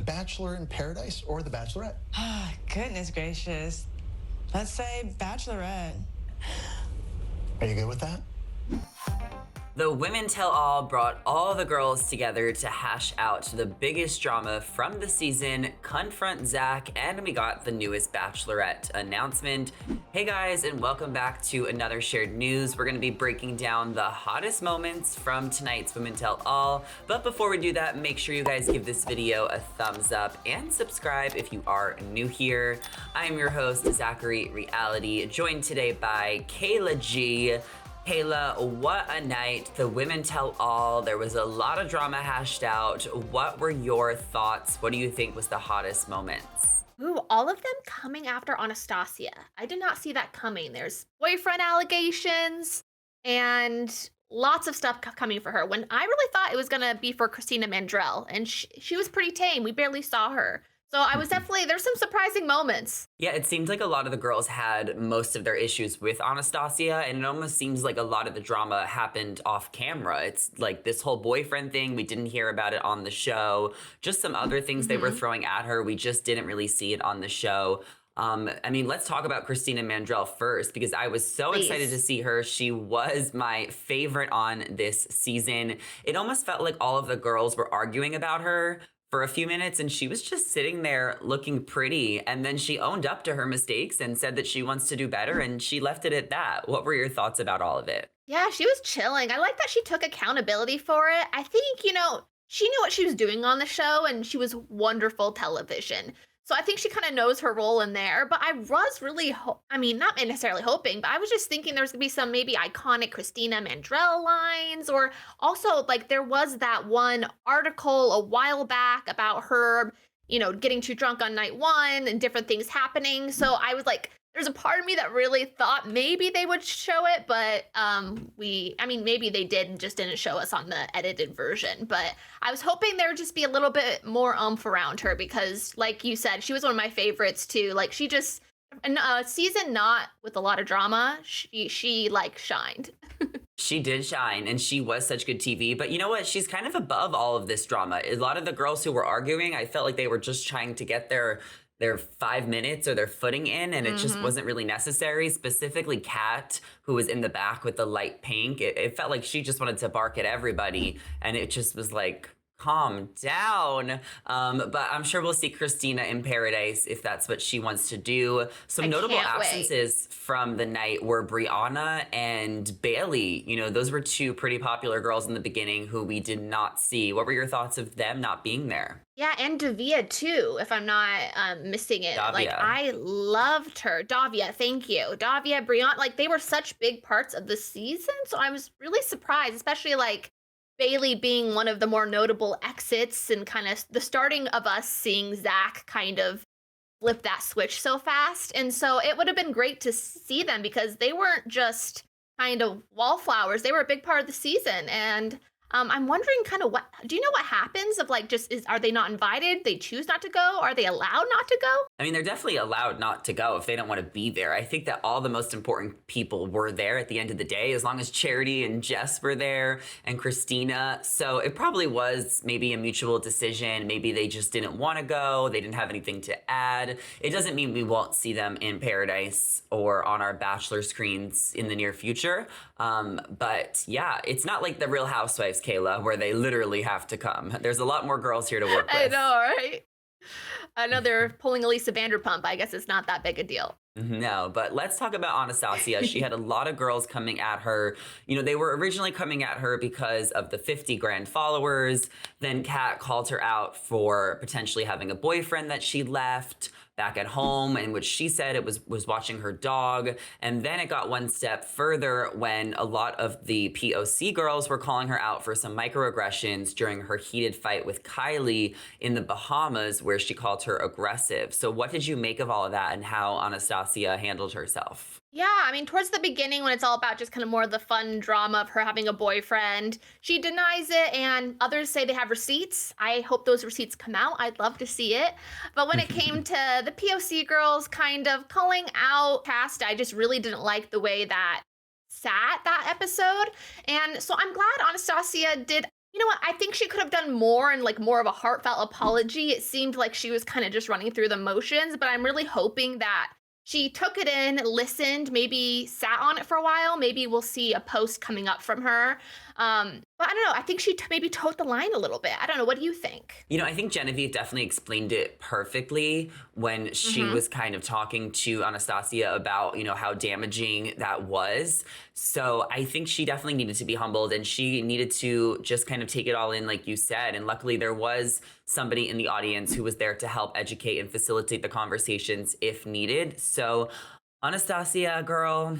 Bachelor in Paradise or The Bachelorette? Goodness gracious. Let's say Bachelorette. Are you good with that? The Women Tell All brought all the girls together to hash out the biggest drama from the season, confront Zach, and we got the newest Bachelorette announcement. Hey guys, and welcome back to another shared news. We're gonna be breaking down the hottest moments from tonight's Women Tell All. But before we do that, make sure you guys give this video a thumbs up and subscribe if you are new here. I'm your host, Zachary Reality, joined today by Kayla G. Kayla, what a night. The Women Tell All. There was a lot of drama hashed out. What were your thoughts? What do you think was the hottest moments? Ooh, all of them coming after Anastasia. I did not see that coming. There's boyfriend allegations and lots of stuff coming for her. When I really thought it was going to be for Christina Mandrell, and she was pretty tame. We barely saw her. So I was there's some surprising moments. Yeah, it seemed like a lot of the girls had most of their issues with Anastasia, and it almost seems like a lot of the drama happened off camera. It's like this whole boyfriend thing, we didn't hear about it on the show. Just some other things they were throwing at her, we just didn't really see it on the show. I mean, let's talk about Christina Mandrell first, because I was so excited to see her. She was my favorite on this season. It almost felt like all of the girls were arguing about her for a few minutes, and she was just sitting there looking pretty, and then she owned up to her mistakes and said that she wants to do better, and she left it at that. What were your thoughts about all of it? Yeah, she was chilling. I like that she took accountability for it. I think, she knew what she was doing on the show, and she was wonderful television. So I think she kind of knows her role in there. But I was really, not necessarily hoping, but I was just thinking there's going to be some maybe iconic Christina Mandrell lines. Or also, like, there was that one article a while back about her, getting too drunk on night one and different things happening. So I was like, there's a part of me that really thought maybe they would show it, but maybe they did and just didn't show us on the edited version. But I was hoping there would just be a little bit more oomph around her because, like you said, she was one of my favorites too. Like, she just, a season not with a lot of drama, she shined. She did shine, and she was such good TV. But you know what? She's kind of above all of this drama. A lot of the girls who were arguing, I felt like they were just trying to get their 5 minutes or their footing in, and it just wasn't really necessary. Specifically Kat, who was in the back with the light pink, it felt like she just wanted to bark at everybody, and it just was like, calm down. But I'm sure we'll see Christina in Paradise if that's what she wants to do. Some notable absences from the night were Brianna and Bailey. Those were two pretty popular girls in the beginning who we did not see. What were your thoughts of them not being there? Yeah, and Davia too, if I'm not missing it. Davia. Like, I loved her. Davia, thank you. Davia, Brianna, like, they were such big parts of the season. So I was really surprised, especially like Bailey being one of the more notable exits and kind of the starting of us seeing Zach kind of flip that switch so fast. And so it would have been great to see them because they weren't just kind of wallflowers. They were a big part of the season. And I'm wondering do you know what happens of like, are they not invited? They choose not to go? Are they allowed not to go? I mean, they're definitely allowed not to go if they don't want to be there. I think that all the most important people were there at the end of the day, as long as Charity and Jess were there and Christina. So it probably was maybe a mutual decision. Maybe they just didn't want to go. They didn't have anything to add. It doesn't mean we won't see them in Paradise or on our Bachelor screens in the near future. But yeah, it's not like the Real Housewives, Kayla, where they literally have to come. There's a lot more girls here to work with. I know, right? I know they're pulling Elisa Vanderpump. I guess it's not that big a deal. No, but let's talk about Anastasia. She had a lot of girls coming at her. They were originally coming at her because of the 50 grand followers. Then Kat called her out for potentially having a boyfriend that she left back at home, in which she said it was watching her dog. And then it got one step further when a lot of the POC girls were calling her out for some microaggressions during her heated fight with Kylie in the Bahamas, where she called her aggressive. So what did you make of all of that and how Anastasia handled herself? Yeah, I mean, towards the beginning when it's all about just kind of more of the fun drama of her having a boyfriend, she denies it and others say they have receipts. I hope those receipts come out. I'd love to see it. But when it came to the POC girls kind of calling out cast, I just really didn't like the way that sat that episode. And so I'm glad Anastasia did, You know what? I think she could have done more and like more of a heartfelt apology. It seemed like she was kind of just running through the motions, but I'm really hoping that she took it in, listened, maybe sat on it for a while. Maybe we'll see a post coming up from her. But I don't know. I think she maybe towed the line a little bit. I don't know. What do you think? You know, I think Genevieve definitely explained it perfectly when she Hmm. was kind of talking to Anastasia about, how damaging that was. So I think she definitely needed to be humbled and she needed to just kind of take it all in, like you said. And luckily, there was somebody in the audience who was there to help educate and facilitate the conversations if needed. So, Anastasia, girl,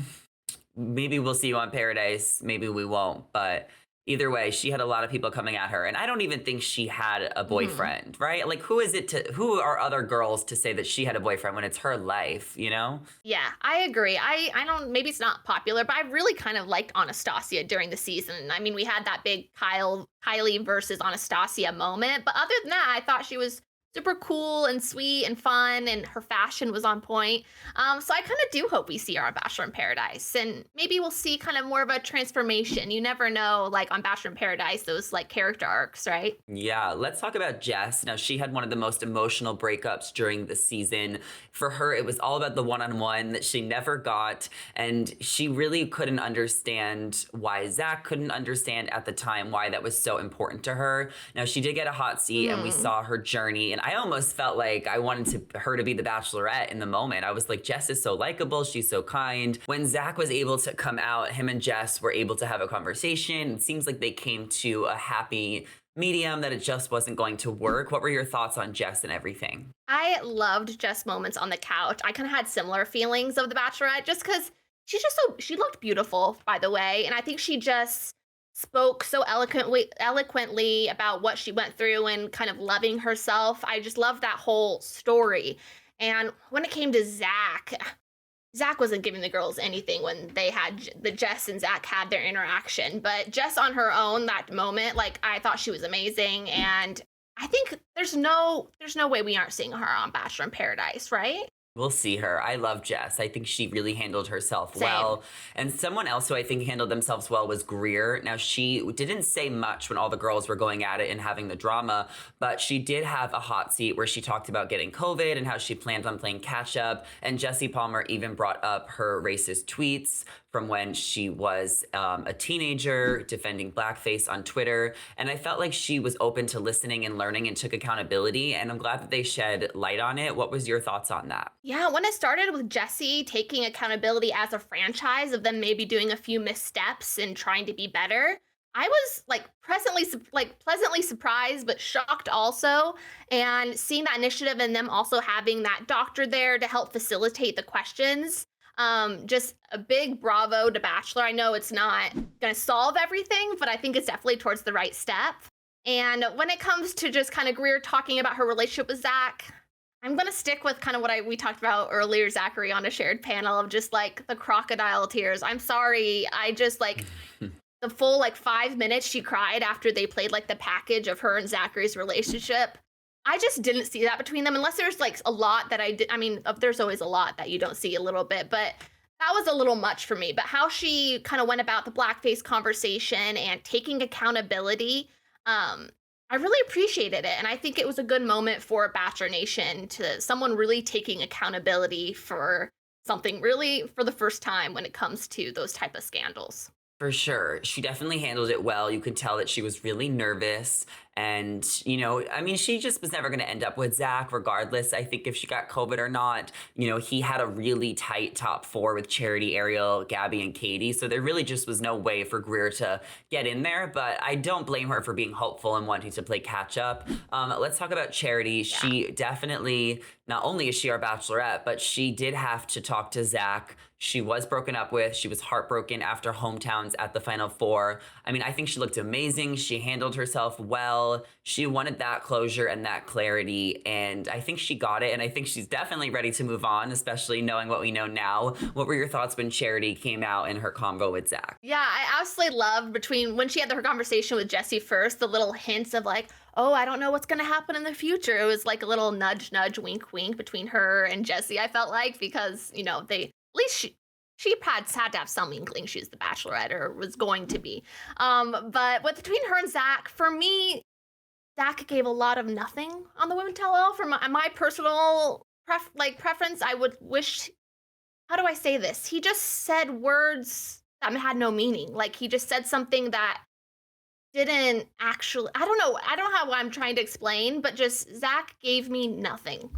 maybe we'll see you on Paradise. Maybe we won't. But either way, she had a lot of people coming at her. And I don't even think she had a Hmm. boyfriend, right? Like, who are other girls to say that she had a boyfriend when it's her life, you know? Yeah, I agree. I don't, maybe it's not popular, but I really kind of liked Anastasia during the season. I mean, we had that big Kylie versus Anastasia moment, but other than that, I thought she was super cool and sweet and fun, and her fashion was on point. So I kind of do hope we see her on Bachelor in Paradise, and maybe we'll see kind of more of a transformation. You never know, like on Bachelor in Paradise, those like character arcs, right? Yeah, let's talk about Jess. Now, she had one of the most emotional breakups during the season. For her, it was all about the one on one that she never got. And she really couldn't understand why Zach couldn't understand at the time why that was so important to her. Now, she did get a hot seat and we Hmm. saw her journey. And I almost felt like I wanted her to be the Bachelorette in the moment. I was like, Jess is so likable. She's so kind. When Zach was able to come out, him and Jess were able to have a conversation. It seems like they came to a happy medium that it just wasn't going to work. What were your thoughts on Jess and everything? I loved Jess' moments on the couch. I kind of had similar feelings of The Bachelorette just because she's just so, she looked beautiful, by the way. And I think she just spoke so eloquently about what she went through and kind of loving herself. I just love that whole story. And when it came to Zach wasn't giving the girls anything when they had the Jess and Zach had their interaction, but Jess on her own, that moment, like I thought she was amazing, and I think there's no way we aren't seeing her on Bachelor in Paradise, right? We'll see her. I love Jess. I think she really handled herself Same. well. And someone else who I think handled themselves well was Greer. Now, she didn't say much when all the girls were going at it and having the drama, but she did have a hot seat where she talked about getting COVID and how she planned on playing catch up. And Jesse Palmer even brought up her racist tweets from when she was a teenager defending blackface on Twitter. And I felt like she was open to listening and learning and took accountability. And I'm glad that they shed light on it. What was your thoughts on that? Yeah, when it started with Jesse taking accountability as a franchise of them maybe doing a few missteps and trying to be better, I was like pleasantly surprised but shocked also, and seeing that initiative and them also having that doctor there to help facilitate the questions. Just a big bravo to Bachelor. I know it's not going to solve everything, but I think it's definitely towards the right step. And when it comes to just kind of Greer talking about her relationship with Zach, I'm gonna stick with kind of what we talked about earlier, Zachary, on a shared panel of just like the crocodile tears. I'm sorry, I just like the full like 5 minutes she cried after they played like the package of her and Zachary's relationship. I just didn't see that between them, unless there's like a lot that I did. I mean, there's always a lot that you don't see a little bit, but that was a little much for me. But how she kind of went about the blackface conversation and taking accountability, I really appreciated it. And I think it was a good moment for Bachelor Nation to someone really taking accountability for something really for the first time when it comes to those type of scandals. For sure. She definitely handled it well. You could tell that she was really nervous. And, I mean, she just was never going to end up with Zach, regardless. I think if she got COVID or not, he had a really tight top four with Charity, Ariel, Gabby, and Katie. So there really just was no way for Greer to get in there. But I don't blame her for being hopeful and wanting to play catch up. Let's talk about Charity. Yeah. She definitely, not only is she our Bachelorette, but she did have to talk to Zach. She was broken up with. She was heartbroken after hometowns at the Final Four. I mean, I think she looked amazing. She handled herself well. She wanted that closure and that clarity, and I think she got it, and I think she's definitely ready to move on, especially knowing what we know now. What were your thoughts when Charity came out in her convo with Zach? Yeah, I absolutely loved between when she had her conversation with Jesse first, the little hints of like, oh, I don't know what's going to happen in the future. It was like a little nudge, nudge, wink, wink between her and Jesse, I felt like, because, they, at least she had to have some inkling she was the Bachelorette or was going to be. But between her and Zach, for me, Zach gave a lot of nothing on the Women Tell All. For my personal preference, I would wish. How do I say this? He just said words that had no meaning. Like he just said something that didn't actually. I don't know. I don't know how I'm trying to explain, but just Zach gave me nothing.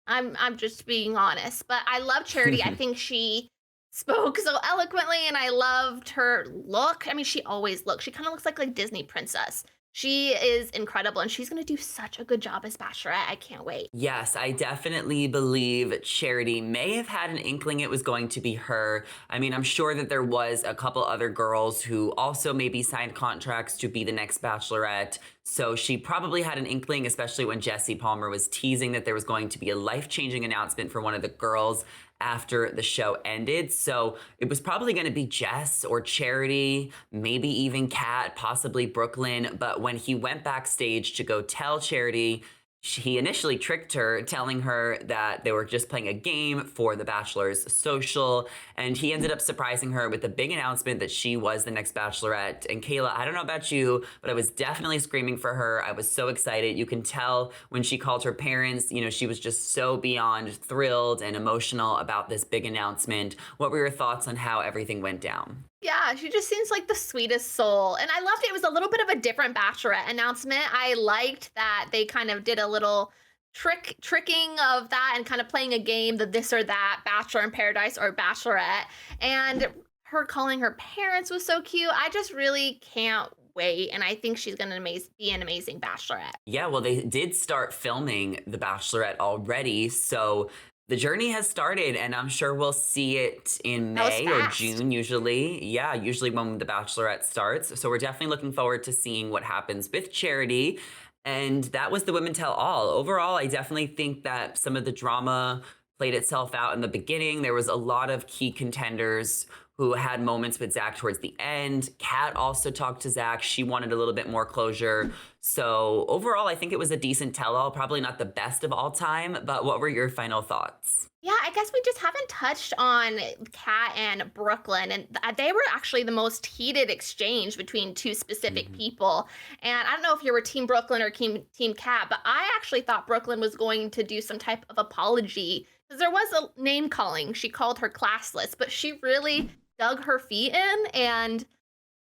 I'm just being honest. But I love Charity. I think she spoke so eloquently, and I loved her look. I mean, she always looks. She kind of looks like a Disney princess. She is incredible, and she's going to do such a good job as Bachelorette. I can't wait. Yes, I definitely believe Charity may have had an inkling it was going to be her. I mean, I'm sure that there was a couple other girls who also maybe signed contracts to be the next Bachelorette. So she probably had an inkling, especially when Jesse Palmer was teasing that there was going to be a life-changing announcement for one of the girls after the show ended. So it was probably going to be Jess or Charity, maybe even Kat, possibly Brooklyn. But when he went backstage to go tell Charity, he initially tricked her, telling her that they were just playing a game for the Bachelor's social, and he ended up surprising her with the big announcement that she was the next Bachelorette. And Kayla, I don't know about you, but I was definitely screaming for her. I was so excited. You can tell when she called her parents, you know, she was just so beyond thrilled and emotional about this big announcement. What were your thoughts on how everything went down? Yeah, she just seems like the sweetest soul. And I loved it. It was a little bit of a different Bachelorette announcement. I liked that they kind of did a little tricking of that and kind of playing a game, the this or that, Bachelor in Paradise or Bachelorette. And her calling her parents was so cute. I just really can't wait. And I think she's going to be an amazing Bachelorette. Yeah, well, they did start filming The Bachelorette already. So the journey has started, and I'm sure we'll see it in May or June usually. Yeah, usually when The Bachelorette starts. So we're definitely looking forward to seeing what happens with Charity. And that was the Women Tell All. Overall, I definitely think that some of the drama played itself out in the beginning. There was a lot of key contenders who had moments with Zach towards the end. Kat also talked to Zach. She wanted a little bit more closure. So overall, I think it was a decent tell-all. Probably not the best of all time, but what were your final thoughts? Yeah, I guess we just haven't touched on Kat and Brooklyn, and they were actually the most heated exchange between two specific people. And I don't know if you were Team Brooklyn or Team Kat, but I actually thought Brooklyn was going to do some type of apology because there was a name calling. She called her classless, but she really dug her feet in and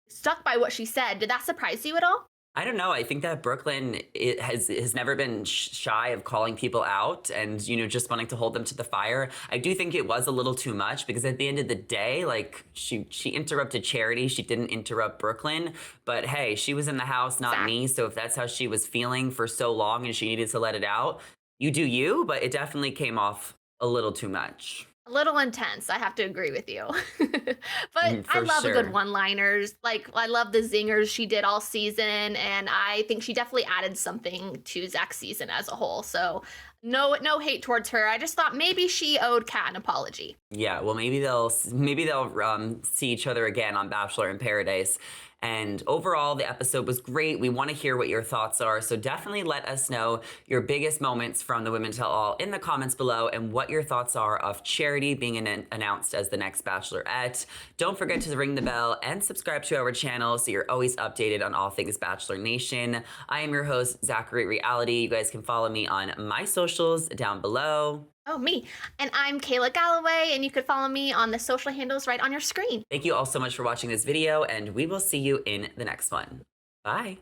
stuck by what she said. Did that surprise you at all? I don't know. I think that Brooklyn has never been shy of calling people out and, you know, just wanting to hold them to the fire. I do think it was a little too much because at the end of the day, like she interrupted Charity. She didn't interrupt Brooklyn. But hey, she was in the house, not me. So if that's how she was feeling for so long and she needed to let it out, you do you. But it definitely came off a little too much. A little intense, I have to agree with you. But I love a good one-liners. Like, I love the zingers she did all season, and I think she definitely added something to Zach's season as a whole. So no hate towards her. I just thought maybe she owed Kat an apology. Yeah, well, maybe they'll see each other again on Bachelor in Paradise. And overall, the episode was great. We want to hear what your thoughts are. So definitely let us know your biggest moments from the Women Tell All in the comments below and what your thoughts are of Charity being announced as the next Bachelorette. Don't forget to ring the bell and subscribe to our channel so you're always updated on all things Bachelor Nation. I am your host, Zachary Reality. You guys can follow me on my socials down below. Oh, me. And I'm Kayla Galloway, and you could follow me on the social handles right on your screen. Thank you all so much for watching this video, and we will see you in the next one. Bye.